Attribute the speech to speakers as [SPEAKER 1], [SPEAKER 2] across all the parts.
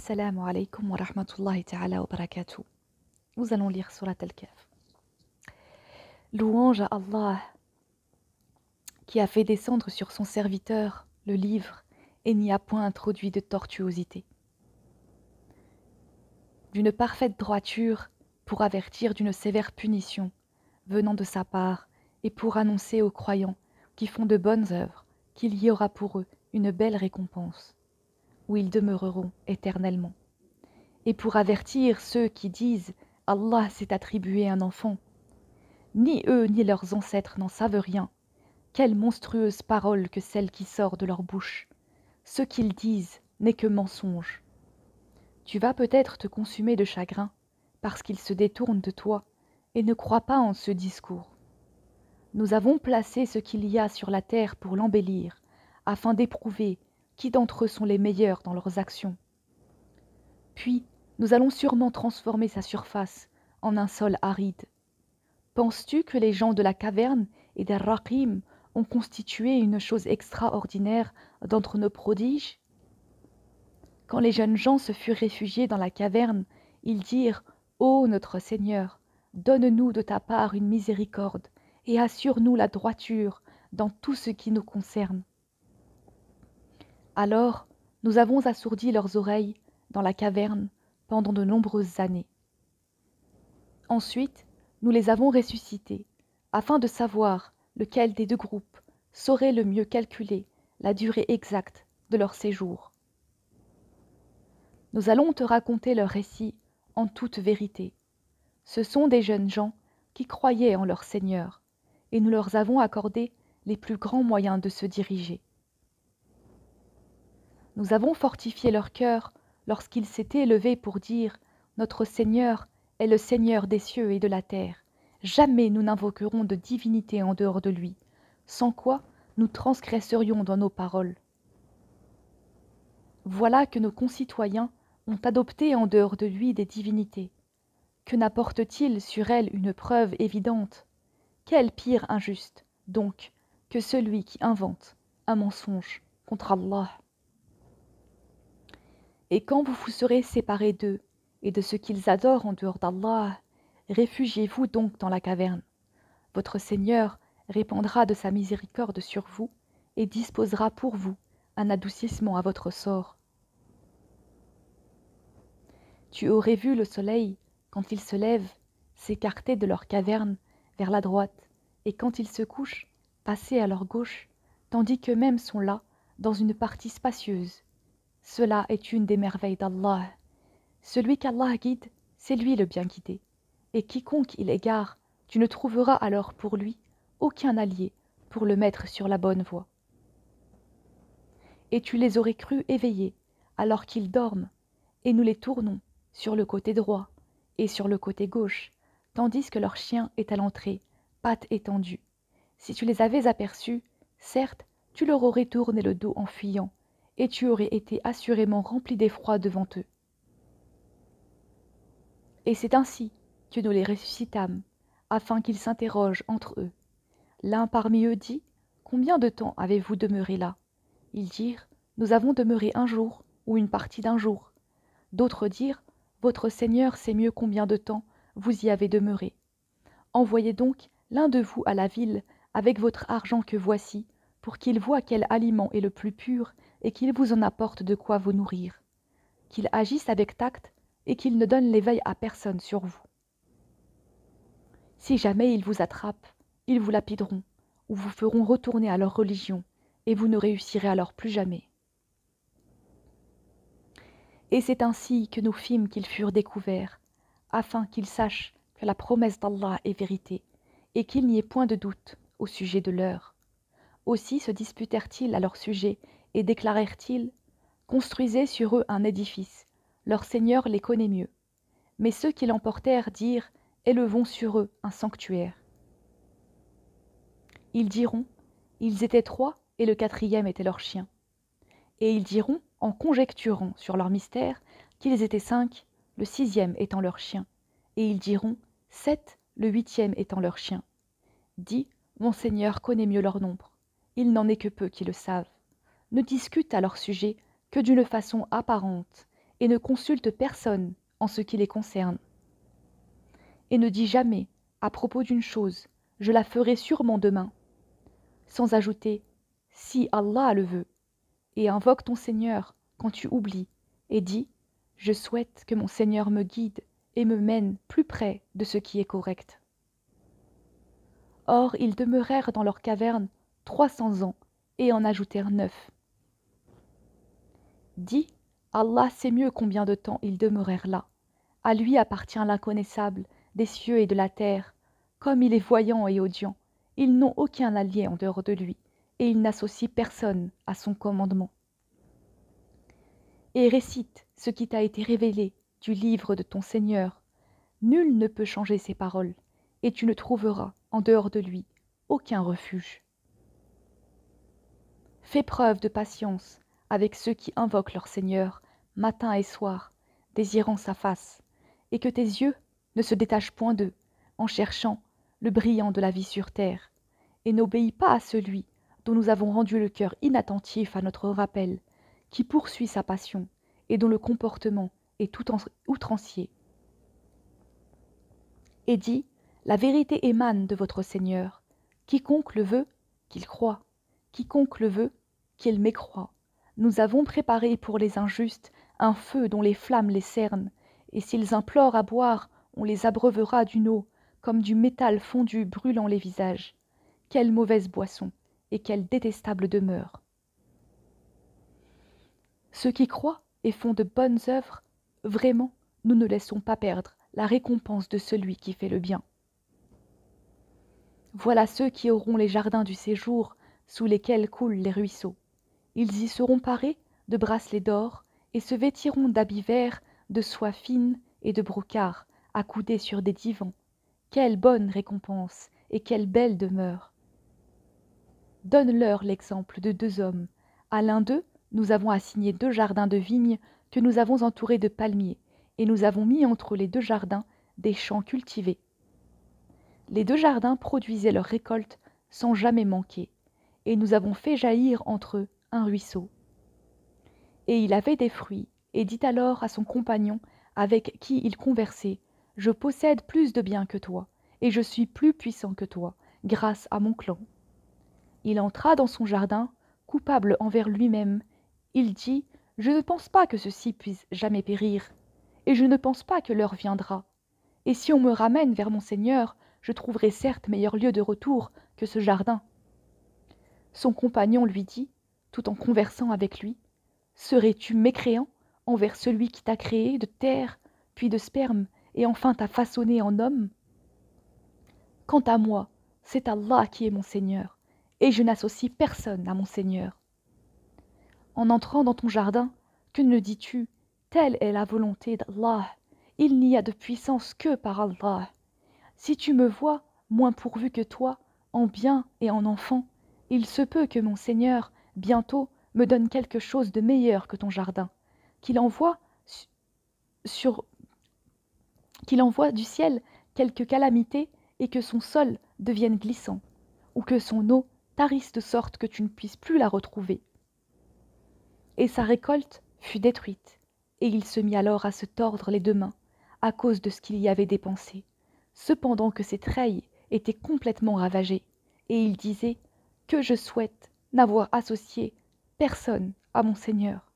[SPEAKER 1] Assalamu alaikum wa rahmatullahi ta'ala wa barakatuh. Nous allons lire Surat Al-Kahf. Louange à Allah qui a fait descendre sur son serviteur le livre et n'y a point introduit de tortuosité. D'une parfaite droiture pour avertir d'une sévère punition venant de sa part et pour annoncer aux croyants qui font de bonnes œuvres qu'il y aura pour eux une belle récompense, où ils demeureront éternellement. Et pour avertir ceux qui disent « Allah s'est attribué un enfant », ni eux ni leurs ancêtres n'en savent rien. Quelle monstrueuse parole que celle qui sort de leur bouche. Ce qu'ils disent n'est que mensonge. Tu vas peut-être te consumer de chagrin, parce qu'ils se détournent de toi et ne croient pas en ce discours. Nous avons placé ce qu'il y a sur la terre pour l'embellir, afin d'éprouver qui d'entre eux sont les meilleurs dans leurs actions. Puis, nous allons sûrement transformer sa surface en un sol aride. Penses-tu que les gens de la caverne et des Raqim ont constitué une chose extraordinaire d'entre nos prodiges? Quand les jeunes gens se furent réfugiés dans la caverne, ils dirent « Ô notre Seigneur, donne-nous de ta part une miséricorde et assure-nous la droiture dans tout ce qui nous concerne. » Alors, nous avons assourdi leurs oreilles dans la caverne pendant de nombreuses années. Ensuite, nous les avons ressuscités, afin de savoir lequel des deux groupes saurait le mieux calculer la durée exacte de leur séjour. Nous allons te raconter leur récit en toute vérité. Ce sont des jeunes gens qui croyaient en leur Seigneur, et nous leur avons accordé les plus grands moyens de se diriger. Nous avons fortifié leur cœur lorsqu'ils s'étaient élevés pour dire « Notre Seigneur est le Seigneur des cieux et de la terre. Jamais nous n'invoquerons de divinité en dehors de lui, sans quoi nous transgresserions dans nos paroles. » Voilà que nos concitoyens ont adopté en dehors de lui des divinités. Que n'apporte-t-il sur elles une preuve évidente? Quel pire injuste, donc, que celui qui invente un mensonge contre Allah. Et quand vous vous serez séparés d'eux et de ce qu'ils adorent en dehors d'Allah, réfugiez-vous donc dans la caverne. Votre Seigneur répandra de sa miséricorde sur vous et disposera pour vous un adoucissement à votre sort. Tu aurais vu le soleil, quand il se lève, s'écarter de leur caverne vers la droite, et quand il se couche, passer à leur gauche, tandis qu'eux-mêmes sont là, dans une partie spacieuse. Cela est une des merveilles d'Allah. Celui qu'Allah guide, c'est lui le bien guidé. Et quiconque il égare, tu ne trouveras alors pour lui aucun allié pour le mettre sur la bonne voie. Et tu les aurais crus éveillés, alors qu'ils dorment, et nous les tournons sur le côté droit et sur le côté gauche, tandis que leur chien est à l'entrée, pattes étendues. Si tu les avais aperçus, certes, tu leur aurais tourné le dos en fuyant, et tu aurais été assurément rempli d'effroi devant eux. Et c'est ainsi que nous les ressuscitâmes, afin qu'ils s'interrogent entre eux. L'un parmi eux dit « Combien de temps avez-vous demeuré là ?» Ils dirent « Nous avons demeuré un jour ou une partie d'un jour. » D'autres dirent « Votre Seigneur sait mieux combien de temps vous y avez demeuré. Envoyez donc l'un de vous à la ville avec votre argent que voici, pour qu'il voie quel aliment est le plus pur et qu'il vous en apporte de quoi vous nourrir. Qu'il agisse avec tact et qu'il ne donne l'éveil à personne sur vous. Si jamais ils vous attrapent, ils vous lapideront, ou vous feront retourner à leur religion, et vous ne réussirez alors plus jamais. Et c'est ainsi que nous fîmes qu'ils furent découverts, afin qu'ils sachent que la promesse d'Allah est vérité, et qu'il n'y ait point de doute au sujet de l'heure. Aussi se disputèrent-ils à leur sujet, et déclarèrent-ils « Construisez sur eux un édifice, leur Seigneur les connaît mieux. » Mais ceux qui l'emportèrent dirent « Élevons sur eux un sanctuaire. » Ils diront « Ils étaient 3 et le 4e était leur chien. » Et ils diront, en conjecturant sur leur mystère, qu'ils étaient 5, le 6e étant leur chien. Et ils diront 7, le 8e étant leur chien. Dis, mon Seigneur connaît mieux leur nombre. Il n'en est que peu qui le savent. Ne discute à leur sujet que d'une façon apparente, et ne consulte personne en ce qui les concerne. Et ne dis jamais, à propos d'une chose, je la ferai sûrement demain, sans ajouter, si Allah le veut, et invoque ton Seigneur quand tu oublies, et dis, je souhaite que mon Seigneur me guide et me mène plus près de ce qui est correct. Or ils demeurèrent dans leur caverne 300 ans, et en ajoutèrent 9. Dis, Allah sait mieux combien de temps ils demeurèrent là. À lui appartient l'inconnaissable des cieux et de la terre. Comme il est voyant et audient, ils n'ont aucun allié en dehors de lui, et il n'associe personne à son commandement. Et récite ce qui t'a été révélé du livre de ton Seigneur. Nul ne peut changer ses paroles, et tu ne trouveras, en dehors de lui, aucun refuge. Fais preuve de patience avec ceux qui invoquent leur Seigneur, matin et soir, désirant sa face, et que tes yeux ne se détachent point d'eux, en cherchant le brillant de la vie sur terre, et n'obéis pas à celui dont nous avons rendu le cœur inattentif à notre rappel, qui poursuit sa passion, et dont le comportement est tout outrancier. Et dis, la vérité émane de votre Seigneur. Quiconque le veut, qu'il croie. Quiconque le veut, qu'il mécroie. Nous avons préparé pour les injustes un feu dont les flammes les cernent, et s'ils implorent à boire, on les abreuvera d'une eau, comme du métal fondu brûlant les visages. Quelle mauvaise boisson, et quelle détestable demeure. Ceux qui croient et font de bonnes œuvres, vraiment, nous ne laissons pas perdre la récompense de celui qui fait le bien. Voilà ceux qui auront les jardins du séjour sous lesquels coulent les ruisseaux. Ils y seront parés de bracelets d'or et se vêtiront d'habits verts, de soie fine et de brocart, accoudés sur des divans. Quelle bonne récompense et quelle belle demeure! Donne-leur l'exemple de 2 hommes. À l'un d'eux, nous avons assigné 2 jardins de vignes que nous avons entourés de palmiers, et nous avons mis entre les 2 jardins des champs cultivés. Les 2 jardins produisaient leur récolte sans jamais manquer, et nous avons fait jaillir entre eux un ruisseau. Et il avait des fruits, et dit alors à son compagnon avec qui il conversait, « Je possède plus de biens que toi, et je suis plus puissant que toi, grâce à mon clan. » Il entra dans son jardin, coupable envers lui-même. Il dit, « Je ne pense pas que ceci puisse jamais périr, et je ne pense pas que l'heure viendra. Et si on me ramène vers mon Seigneur, je trouverai certes meilleur lieu de retour que ce jardin. » Son compagnon lui dit, tout en conversant avec lui, « Serais-tu mécréant envers celui qui t'a créé de terre, puis de sperme, et enfin t'a façonné en homme? Quant à moi, c'est Allah qui est mon Seigneur, et je n'associe personne à mon Seigneur. En entrant dans ton jardin, que ne dis-tu? Telle est la volonté d'Allah. Il n'y a de puissance que par Allah. Si tu me vois, moins pourvu que toi, en bien et en enfant, il se peut que mon Seigneur, bientôt, me donne quelque chose de meilleur que ton jardin, qu'il envoie du ciel quelque calamité et que son sol devienne glissant, ou que son eau tarisse de sorte que tu ne puisses plus la retrouver. » Et sa récolte fut détruite, et il se mit alors à se tordre les 2 mains, à cause de ce qu'il y avait dépensé, cependant que ses treilles étaient complètement ravagées, et il disait, « Que je souhaite n'avoir associé personne à mon Seigneur. »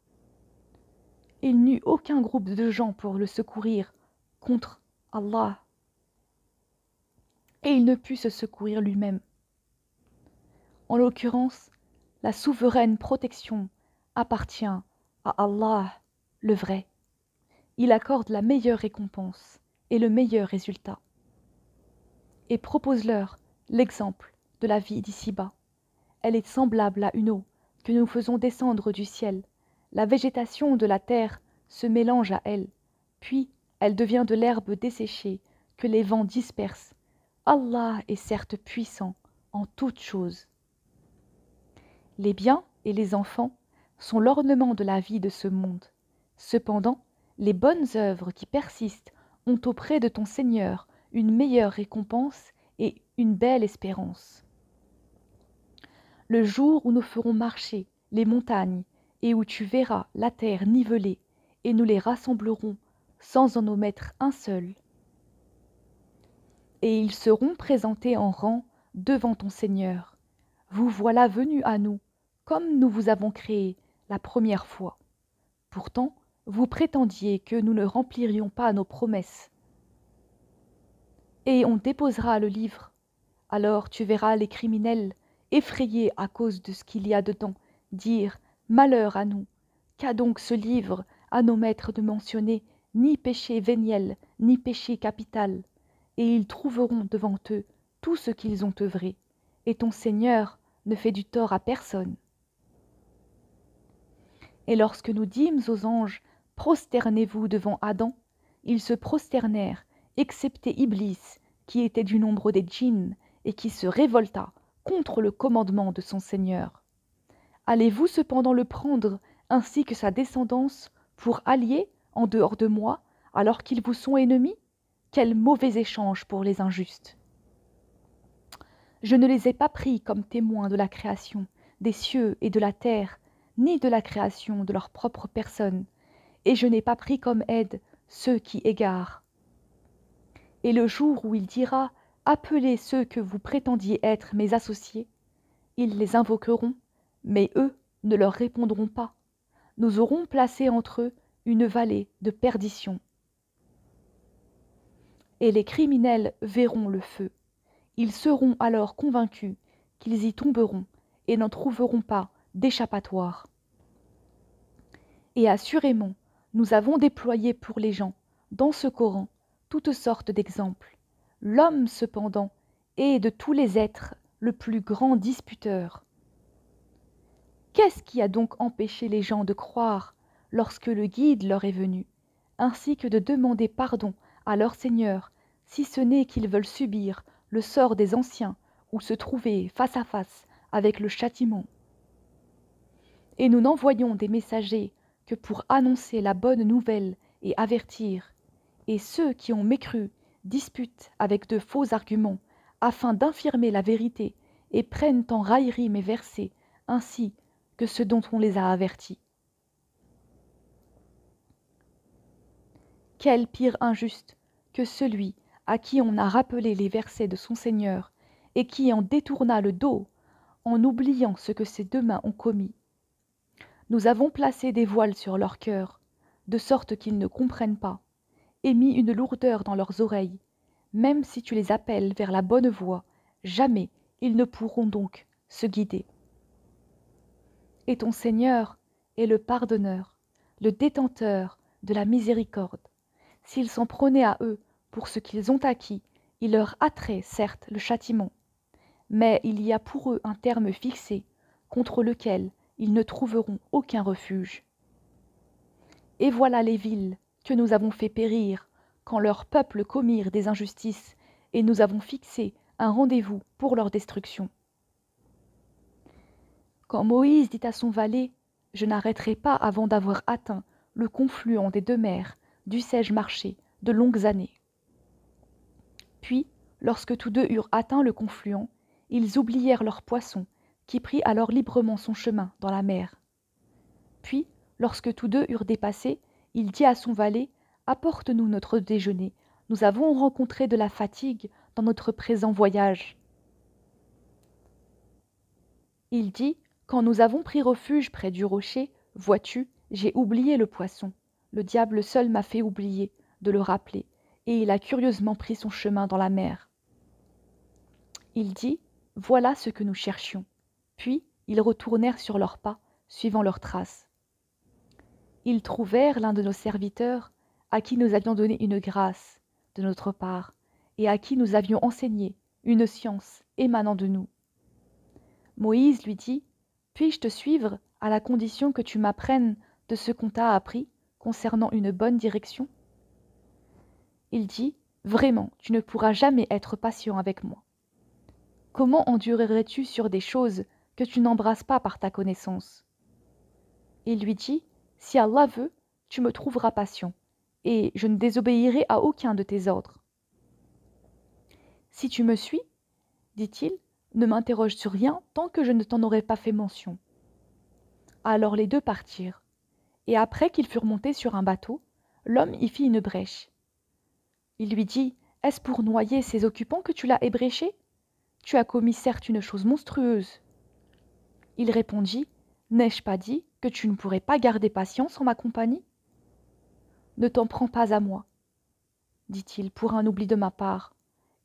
[SPEAKER 1] Il n'eut aucun groupe de gens pour le secourir contre Allah, et il ne put se secourir lui-même. En l'occurrence, la souveraine protection appartient à Allah, le vrai. Il accorde la meilleure récompense et le meilleur résultat. Et propose-leur l'exemple de la vie d'ici-bas. Elle est semblable à une eau que nous faisons descendre du ciel. La végétation de la terre se mélange à elle, puis elle devient de l'herbe desséchée que les vents dispersent. Allah est certes puissant en toutes choses. Les biens et les enfants sont l'ornement de la vie de ce monde. Cependant, les bonnes œuvres qui persistent ont auprès de ton Seigneur une meilleure récompense et une belle espérance. Le jour où nous ferons marcher les montagnes et où tu verras la terre nivelée et nous les rassemblerons sans en omettre un seul. Et ils seront présentés en rang devant ton Seigneur. Vous voilà venus à nous, comme nous vous avons créés la première fois. Pourtant, vous prétendiez que nous ne remplirions pas nos promesses. Et on déposera le livre. Alors tu verras les criminels, effrayés à cause de ce qu'il y a dedans, dire « Malheur à nous ! Qu'a donc ce livre à nos maîtres de mentionner ni péché véniel, ni péché capital ?» Et ils trouveront devant eux tout ce qu'ils ont œuvré, et ton Seigneur ne fait du tort à personne. Et lorsque nous dîmes aux anges, prosternez-vous devant Adam, ils se prosternèrent, excepté Iblis, qui était du nombre des djinns, et qui se révolta contre le commandement de son Seigneur. Allez-vous cependant le prendre, ainsi que sa descendance, pour alliés, en dehors de moi, alors qu'ils vous sont ennemis? Quel mauvais échange pour les injustes! Je ne les ai pas pris comme témoins de la création, des cieux et de la terre, ni de la création de leur propre personne, et je n'ai pas pris comme aide ceux qui égarent. Et le jour où il dira « Appelez ceux que vous prétendiez être mes associés », ils les invoqueront, mais eux ne leur répondront pas. Nous aurons placé entre eux une vallée de perdition. Et les criminels verront le feu. Ils seront alors convaincus qu'ils y tomberont et n'en trouveront pas d'échappatoire. Et assurément, nous avons déployé pour les gens, dans ce Coran, toutes sortes d'exemples. L'homme, cependant, est de tous les êtres le plus grand disputeur. Qu'est-ce qui a donc empêché les gens de croire lorsque le guide leur est venu, ainsi que de demander pardon à leur Seigneur, si ce n'est qu'ils veulent subir le sort des anciens ou se trouver face à face avec le châtiment? Et nous n'envoyons des messagers que pour annoncer la bonne nouvelle et avertir, et ceux qui ont mécru disputent avec de faux arguments afin d'infirmer la vérité et prennent en raillerie mes versets ainsi que ceux dont on les a avertis. Quel pire injuste que celui à qui on a rappelé les versets de son Seigneur et qui en détourna le dos en oubliant ce que ses deux mains ont commis. Nous avons placé des voiles sur leur cœur, de sorte qu'ils ne comprennent pas, et mis une lourdeur dans leurs oreilles. Même si tu les appelles vers la bonne voie, jamais ils ne pourront donc se guider. Et ton Seigneur est le pardonneur, le détenteur de la miséricorde. S'ils s'en prenaient à eux pour ce qu'ils ont acquis, il leur hâterait certes le châtiment. Mais il y a pour eux un terme fixé, contre lequel ils ne trouveront aucun refuge. Et voilà les villes que nous avons fait périr, quand leurs peuples commirent des injustices, et nous avons fixé un rendez-vous pour leur destruction. Quand Moïse dit à son valet « Je n'arrêterai pas avant d'avoir atteint le confluent des deux mers, dussé-je marcher de longues années. » Puis, lorsque tous deux eurent atteint le confluent, ils oublièrent leur poisson, qui prit alors librement son chemin dans la mer. Puis, lorsque tous deux eurent dépassé, il dit à son valet « Apporte-nous notre déjeuner, nous avons rencontré de la fatigue dans notre présent voyage. » Il dit « Quand nous avons pris refuge près du rocher, vois-tu, j'ai oublié le poisson. Le diable seul m'a fait oublier de le rappeler, et il a curieusement pris son chemin dans la mer. » Il dit « Voilà ce que nous cherchions. » Puis ils retournèrent sur leurs pas, suivant leurs traces. Ils trouvèrent l'un de nos serviteurs, à qui nous avions donné une grâce de notre part, et à qui nous avions enseigné une science émanant de nous. Moïse lui dit « Puis-je te suivre à la condition que tu m'apprennes de ce qu'on t'a appris concernant une bonne direction ?» Il dit « Vraiment, tu ne pourras jamais être patient avec moi. Comment endurerais-tu sur des choses que tu n'embrasses pas par ta connaissance ?» Il lui dit « Si Allah veut, tu me trouveras patient, et je ne désobéirai à aucun de tes ordres. » « Si tu me suis, dit-il, ne m'interroge sur rien tant que je ne t'en aurai pas fait mention. » Alors les deux partirent, et après qu'ils furent montés sur un bateau, l'homme y fit une brèche. Il lui dit, « Est-ce pour noyer ses occupants que tu l'as ébréché? Tu as commis certes une chose monstrueuse. » Il répondit, « N'ai-je pas dit que tu ne pourrais pas garder patience en ma compagnie? Ne t'en prends pas à moi, dit-il, pour un oubli de ma part,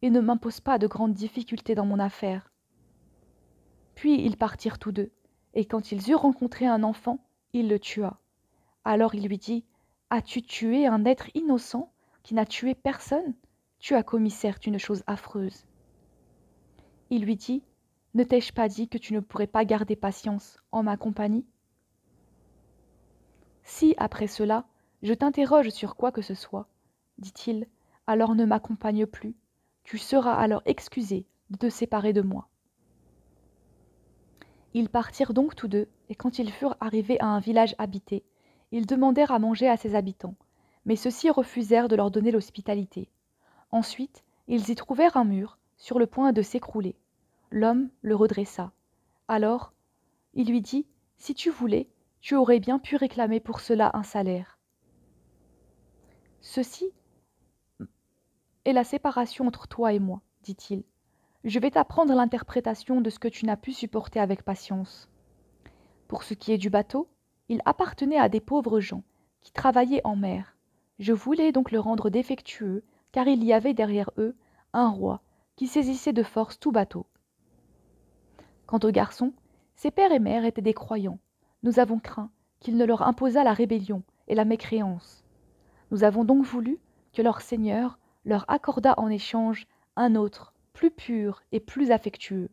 [SPEAKER 1] et ne m'impose pas de grandes difficultés dans mon affaire. » Puis ils partirent tous deux, et quand ils eurent rencontré un enfant, il le tua. Alors il lui dit, « As-tu tué un être innocent qui n'a tué personne? Tu as commis certes une chose affreuse. » Il lui dit, « Ne t'ai-je pas dit que tu ne pourrais pas garder patience en ma compagnie? Si, après cela, je t'interroge sur quoi que ce soit, dit-il, alors ne m'accompagne plus, tu seras alors excusé de te séparer de moi. » Ils partirent donc tous deux, et quand ils furent arrivés à un village habité, ils demandèrent à manger à ses habitants, mais ceux-ci refusèrent de leur donner l'hospitalité. Ensuite, ils y trouvèrent un mur, sur le point de s'écrouler. L'homme le redressa. Alors, il lui dit, « Si tu voulais, tu aurais bien pu réclamer pour cela un salaire. Ceci est la séparation entre toi et moi, dit-il. Je vais t'apprendre l'interprétation de ce que tu n'as pu supporter avec patience. Pour ce qui est du bateau, il appartenait à des pauvres gens qui travaillaient en mer. Je voulais donc le rendre défectueux, car il y avait derrière eux un roi qui saisissait de force tout bateau. Quant aux garçons, ses père et mère étaient des croyants. Nous avons craint qu'il ne leur imposât la rébellion et la mécréance. Nous avons donc voulu que leur Seigneur leur accordât en échange un autre, plus pur et plus affectueux.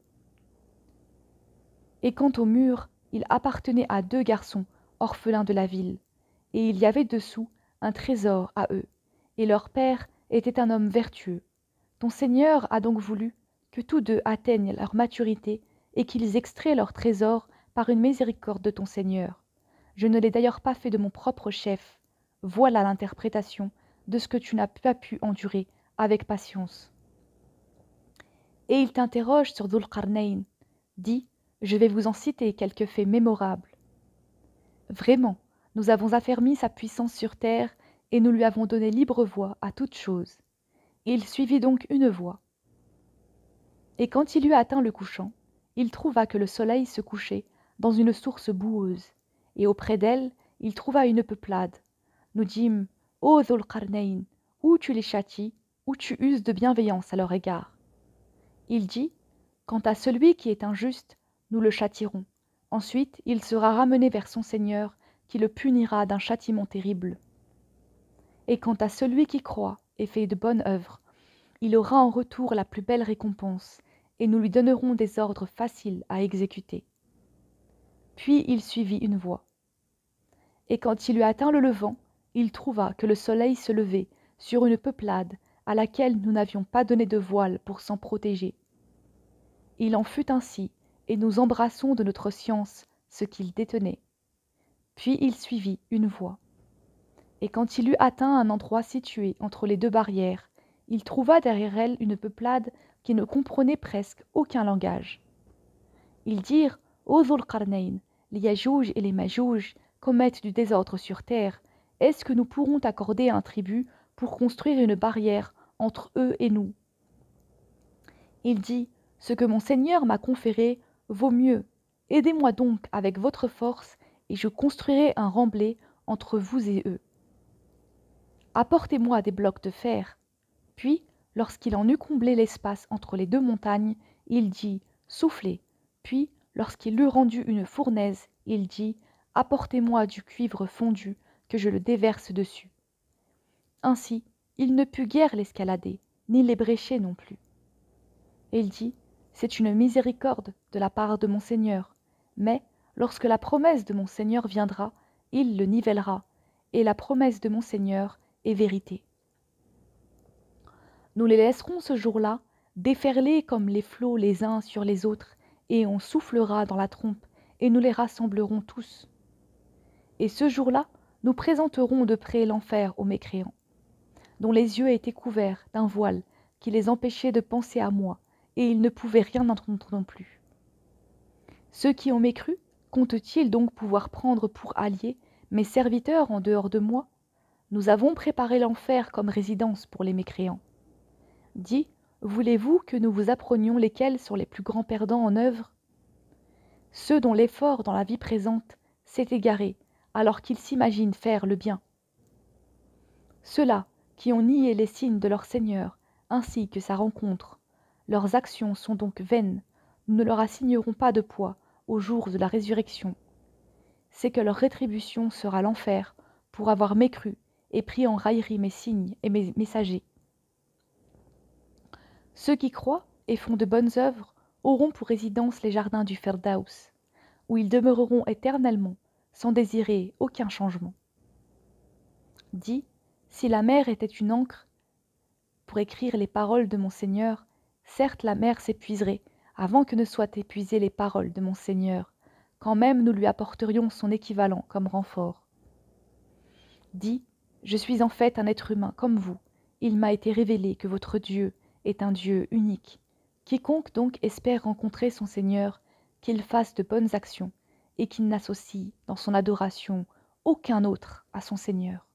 [SPEAKER 1] Et quant au mur, il appartenait à 2 garçons orphelins de la ville, et il y avait dessous un trésor à eux, et leur père était un homme vertueux. Ton Seigneur a donc voulu que tous 2 atteignent leur maturité et qu'ils extraient leur trésor par une miséricorde de ton Seigneur. Je ne l'ai d'ailleurs pas fait de mon propre chef. Voilà l'interprétation de ce que tu n'as pas pu endurer avec patience. Et il t'interroge sur Dhul Qarnayn. Dis, je vais vous en citer quelques faits mémorables. Vraiment, nous avons affermi sa puissance sur terre et nous lui avons donné libre voie à toute chose. Il suivit donc une voie. Et quand il eut atteint le couchant, il trouva que le soleil se couchait dans une source boueuse, et auprès d'elle, il trouva une peuplade. Nous dîmes, ô Dhul Qarnayn, ou tu les châties, ou tu uses de bienveillance à leur égard. Il dit, quant à celui qui est injuste, nous le châtierons. Ensuite, il sera ramené vers son Seigneur, qui le punira d'un châtiment terrible. Et quant à celui qui croit et fait de bonnes œuvres, il aura en retour la plus belle récompense, et nous lui donnerons des ordres faciles à exécuter. Puis il suivit une voie. Et quand il eut atteint le levant, il trouva que le soleil se levait sur une peuplade à laquelle nous n'avions pas donné de voile pour s'en protéger. Il en fut ainsi, et nous embrassons de notre science ce qu'il détenait. Puis il suivit une voie. Et quand il eut atteint un endroit situé entre les 2 barrières, il trouva derrière elle une peuplade qui ne comprenait presque aucun langage. Ils dirent, ô Dhul Qarnayn, les Yajouj et les Majouj commettent du désordre sur terre. Est-ce que nous pourrons t'accorder un tribut pour construire une barrière entre eux et nous? Il dit, ce que mon Seigneur m'a conféré vaut mieux. Aidez-moi donc avec votre force, et je construirai un remblai entre vous et eux. Apportez-moi des blocs de fer. Puis, lorsqu'il en eut comblé l'espace entre les 2 montagnes, il dit, soufflez. Puis, lorsqu'il eut rendu une fournaise, il dit, apportez-moi du cuivre fondu, que je le déverse dessus. Ainsi, il ne put guère l'escalader, ni l'ébrécher non plus. Et il dit, c'est une miséricorde de la part de mon Seigneur, mais lorsque la promesse de mon Seigneur viendra, il le nivellera, et la promesse de mon Seigneur est vérité. Nous les laisserons ce jour-là déferler comme les flots les uns sur les autres, et on soufflera dans la trompe, et nous les rassemblerons tous. Et ce jour-là, nous présenterons de près l'enfer aux mécréants, dont les yeux étaient couverts d'un voile qui les empêchait de penser à moi, et ils ne pouvaient rien entendre non plus. Ceux qui ont mécru comptent-ils donc pouvoir prendre pour alliés mes serviteurs en dehors de moi, nous avons préparé l'enfer comme résidence pour les mécréants. Dis, voulez-vous que nous vous apprenions lesquels sont les plus grands perdants en œuvre? Ceux dont l'effort dans la vie présente s'est égaré alors qu'ils s'imaginent faire le bien. Ceux-là qui ont nié les signes de leur Seigneur ainsi que sa rencontre, leurs actions sont donc vaines, nous ne leur assignerons pas de poids au jour de la résurrection. C'est que leur rétribution sera l'enfer pour avoir mécru et pris en raillerie mes signes et mes messagers. Ceux qui croient et font de bonnes œuvres auront pour résidence les jardins du Firdaus, où ils demeureront éternellement, sans désirer aucun changement. Dis, si la mer était une encre pour écrire les paroles de mon Seigneur, certes la mer s'épuiserait avant que ne soient épuisées les paroles de mon Seigneur, quand même nous lui apporterions son équivalent comme renfort. Dis, je suis en fait un être humain comme vous, il m'a été révélé que votre Dieu est un Dieu unique. Quiconque donc espère rencontrer son Seigneur, qu'il fasse de bonnes actions et qu'il n'associe dans son adoration aucun autre à son Seigneur.